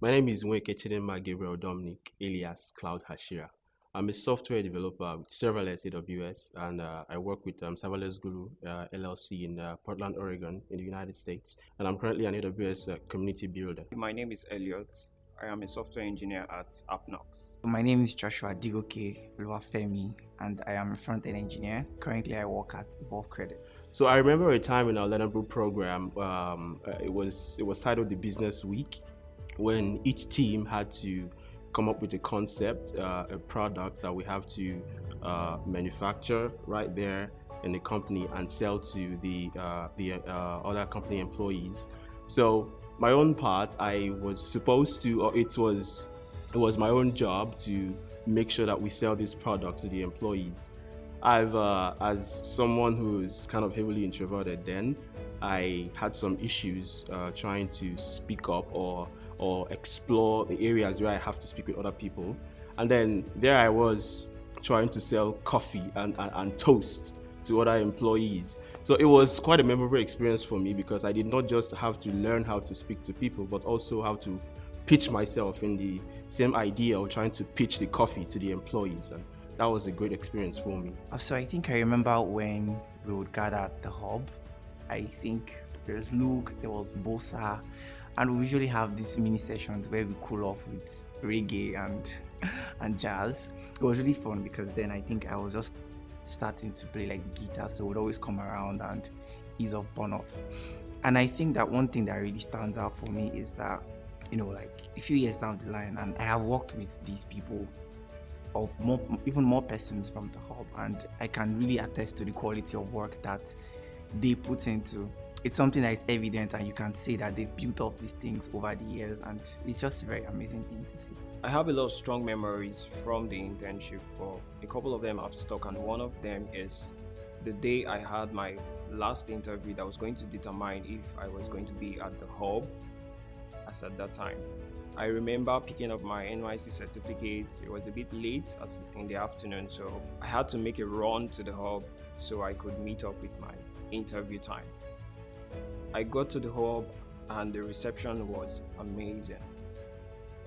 My name is Nweke Gabriel Dominic, alias Cloud Hashira. I'm a software developer with serverless AWS, and I work with Serverless Guru LLC in Portland, Oregon, in the United States. And I'm currently an AWS community builder. My name is Elliot. I am a software engineer at Apnox. My name is Joshua Adegoke Femi, and I am a front-end engineer. Currently, I work at Evolve Credit. So I remember a time in our Learnable program. It was titled the Business Week, when each team had to come up with a concept, a product that we have to manufacture right there in the company and sell to the other company employees. So my own part, I was supposed to, or it was my own job to make sure that we sell this product to the employees. As someone who's kind of heavily introverted then, I had some issues trying to speak up or explore the areas where I have to speak with other people. And then there I was trying to sell coffee and toast to other employees. So it was quite a memorable experience for me because I did not just have to learn how to speak to people, but also how to pitch myself in the same idea of trying to pitch the coffee to the employees. And that was a great experience for me. So I think I remember when we would gather at the hub. I think there's Luke, there was Bosa, and we usually have these mini sessions where we cool off with reggae and jazz. It was really fun because then I think I was just starting to play like the guitar, so we'd always come around and ease off, burn off. And I think that one thing that really stands out for me is that, like a few years down the line, and I have worked with these people, or even more persons from the hub, and I can really attest to the quality of work that they put into. It's something that is evident, and you can see that they've built up these things over the years, and it's just a very amazing thing to see. I have a lot of strong memories from the internship, but a couple of them have stuck, and one of them is the day I had my last interview that was going to determine if I was going to be at the hub as at that time. I remember picking up my NYC certificate. It was a bit late as in the afternoon, so I had to make a run to the hub so I could meet up with my interview time. I got to the hub and the reception was amazing.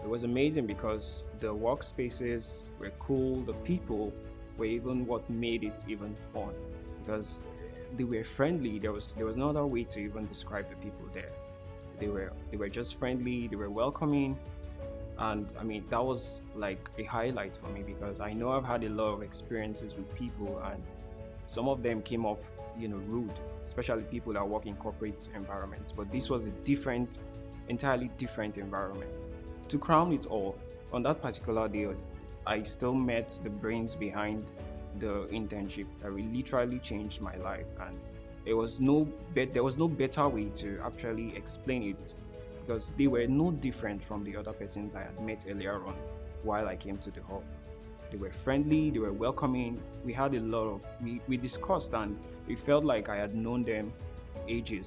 It was amazing because the workspaces were cool, the people were even what made it even fun because they were friendly. There was no other way to even describe the people there. They were just friendly, they were welcoming, and I mean that was like a highlight for me because I know I've had a lot of experiences with people and some of them came off rude, especially people that work in corporate environments, but this was a entirely different environment. To crown it all, on that particular day I still met the brains behind the internship that literally changed my life, and there was no better way to actually explain it because they were no different from the other persons I had met earlier on while I came to the hub. They were friendly, they were welcoming. We had a lot of, we discussed and it felt like I had known them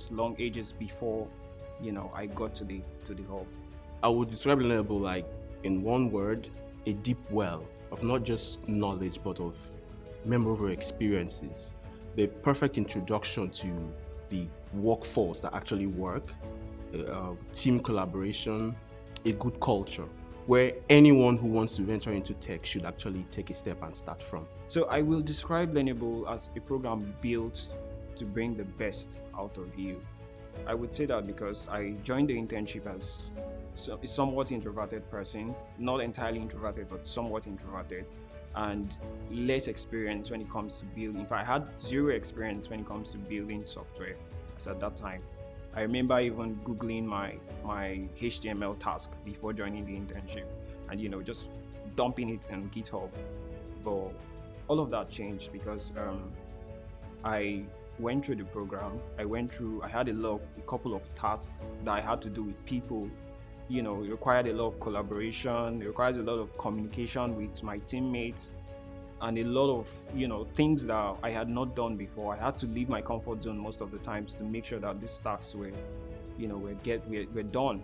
long ages before, I got to the hub. I would describe Learnable like, in one word, a deep well of not just knowledge, but of memorable experiences. The perfect introduction to the workforce that actually work, team collaboration, a good culture, where anyone who wants to venture into tech should actually take a step and start from. So I will describe Learnable as a program built to bring the best out of you. I would say that because I joined the internship as a somewhat introverted person, not entirely introverted, but somewhat introverted, and less experience when it comes to building. In fact, I had zero experience when it comes to building software as at that time. I remember even Googling my HTML task before joining the internship and just dumping it on GitHub. But all of that changed because I went through the program. I had a couple of tasks that I had to do with people. It required a lot of collaboration, it requires a lot of communication with my teammates, and a lot of things that I had not done before. I had to leave my comfort zone most of the times to make sure that these tasks were done.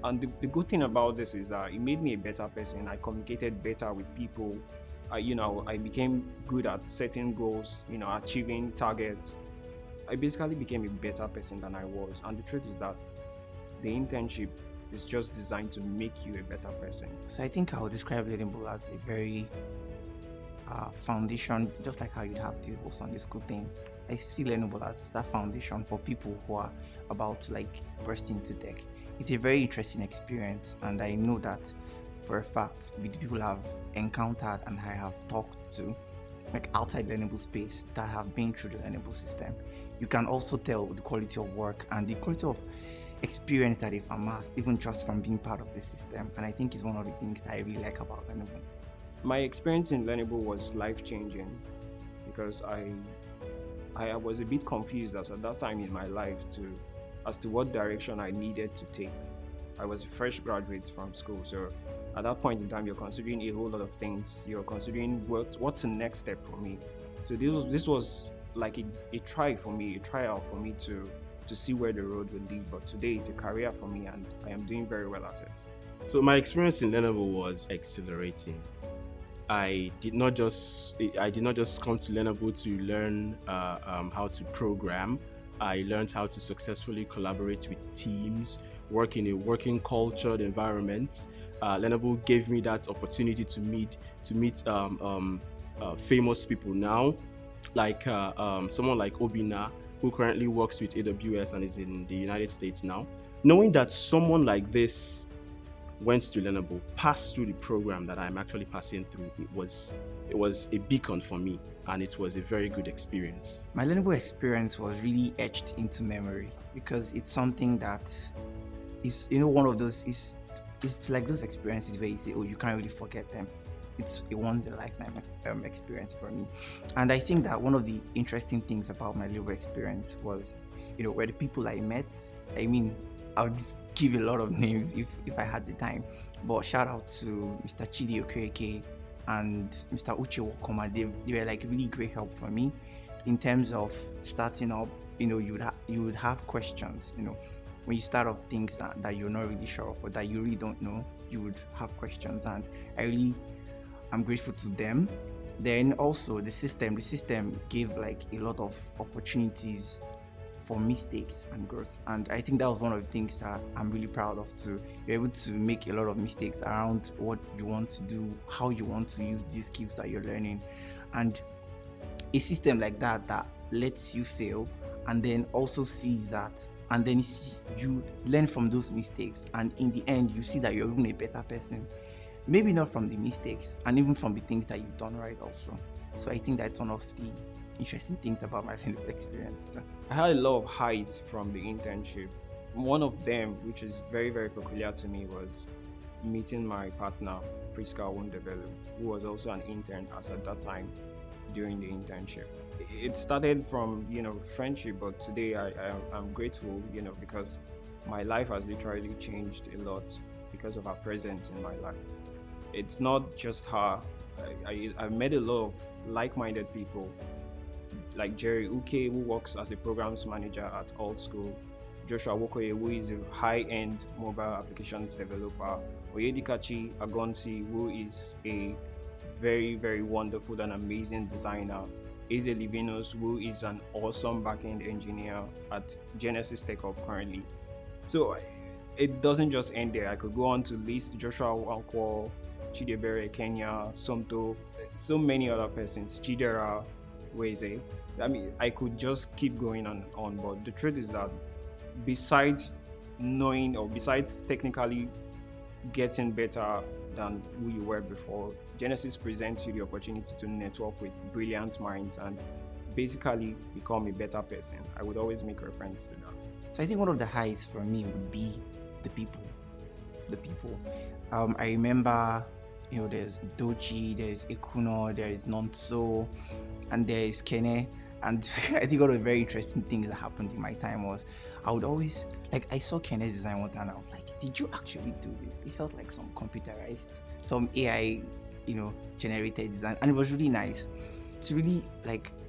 And the good thing about this is that it made me a better person. I communicated better with people. I became good at setting goals, achieving targets. I basically became a better person than I was. And the truth is that the internship It's just designed to make you a better person. So I think I would describe Learnable as a very foundation, just like how you'd have the whole Sunday school thing. I see Learnable as that foundation for people who are about to like burst into tech. It's a very interesting experience, and I know that for a fact with the people I've encountered and I have talked to, like outside Learnable space, that have been through the Learnable system, you can also tell the quality of work and the quality of experience that they've amassed, even just from being part of the system. And I think it's one of the things that I really like about Learnable. My experience in Learnable was life-changing because I was a bit confused at that time in my life as to what direction I needed to take. I was a fresh graduate from school, so at that point in time, you're considering a whole lot of things. You're considering what's the next step for me. So this was like a trial for me to see where the road would lead. But today, it's a career for me, and I am doing very well at it. So my experience in Learnable was exhilarating. I did not just come to Learnable to learn how to program. I learned how to successfully collaborate with teams, work in a working cultured environment. Learnable gave me that opportunity to meet famous people now, like someone like Obina, who currently works with AWS and is in the United States now. Knowing that someone like this went to Learnable, passed through the program that I'm actually passing through, it was a beacon for me, and it was a very good experience. My Learnable experience was really etched into memory because it's something that is, one of those, it's like those experiences where you say, oh, you can't really forget them. It's a once-in-a-lifetime experience for me. And I think that one of the interesting things about my Learnable experience was, where the people I met, I mean, I would give a lot of names if I had the time, but shout out to Mr. Chidi Okereke and Mr. Uche Wakoma. They were like really great help for me in terms of starting up. You would have questions, when you start up things that you're not really sure of or that you really don't know, you would have questions, and I'm grateful to them. Then also the system gave like a lot of opportunities for mistakes and growth, and I think that was one of the things that I'm really proud of too. You're able to make a lot of mistakes around what you want to do, how you want to use these skills that you're learning, and a system like that lets you fail and then also sees that, and then you learn from those mistakes, and in the end you see that you're even a better person, maybe not from the mistakes and even from the things that you've done right also. So I think that's one of the interesting things about my Learnable experience. I had a lot of highs from the internship. One of them, which is very, very peculiar to me, was meeting my partner, Priska Wundevelu, who was also an intern at that time during the internship. It started from, friendship, but today I'm grateful, because my life has literally changed a lot because of her presence in my life. It's not just her. I've met a lot of like-minded people, like Jerry Uke, who works as a programs manager at Old School, Joshua Wokoye, who is a high-end mobile applications developer, Oyedikachi Agonsi, who is a very, very wonderful and amazing designer, Eze Livinus, who is an awesome back-end engineer at Genesys Tech currently. So it doesn't just end there. I could go on to list Joshua Wankwo, Chidebere Kenya, Somto, so many other persons, Chidera Weze. I mean, I could just keep going on, but the truth is that besides knowing or besides technically getting better than who you were before, Genesys presents you the opportunity to network with brilliant minds and basically become a better person. I would always make reference to that. So I think one of the highs for me would be the people. I remember, there's Dochi, there's Ekuno, there's Nonso, and there's Kene. And I think one of the very interesting things that happened in my time was I would always, I saw Kene's design one time and I was like, did you actually do this? It felt like some computerized, some AI, generated design. And it was really nice to really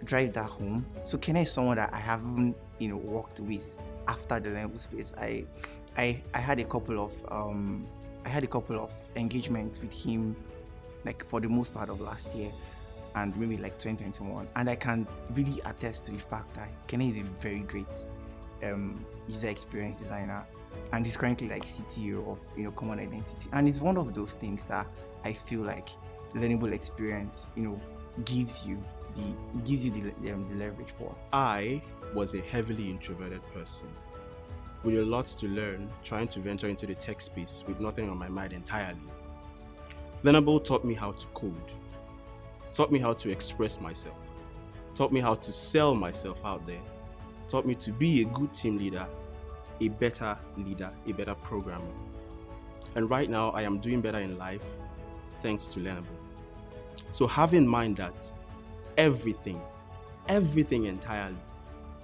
drive that home. So Kene is someone that I haven't, worked with after the Learnable space. I had a couple of engagements with him, for the most part of last year and maybe 2021, and I can really attest to the fact that Kenny is a very great user experience designer, and is currently like CTO of Common Identity. And it's one of those things that I feel like learnable experience gives you the leverage for. I was a heavily introverted person with a lot to learn, trying to venture into the tech space with nothing on my mind entirely. Learnable taught me how to code, taught me how to express myself, taught me how to sell myself out there, taught me to be a good team leader, a better programmer. And right now, I am doing better in life thanks to Learnable. So have in mind that everything entirely,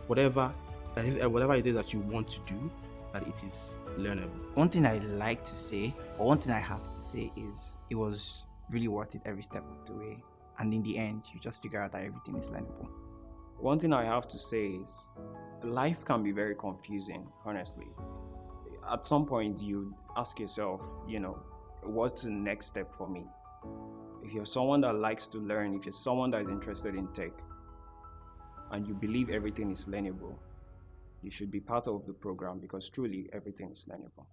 whatever it is that you want to do, that it is learnable. One thing I like to say, or one thing I have to say, is it was really worth it every step of the way. And in the end, you just figure out that everything is learnable. One thing I have to say is life can be very confusing, honestly. At some point, you ask yourself, what's the next step for me? If you're someone that likes to learn, if you're someone that is interested in tech, and you believe everything is learnable, you should be part of the program, because truly everything is learnable.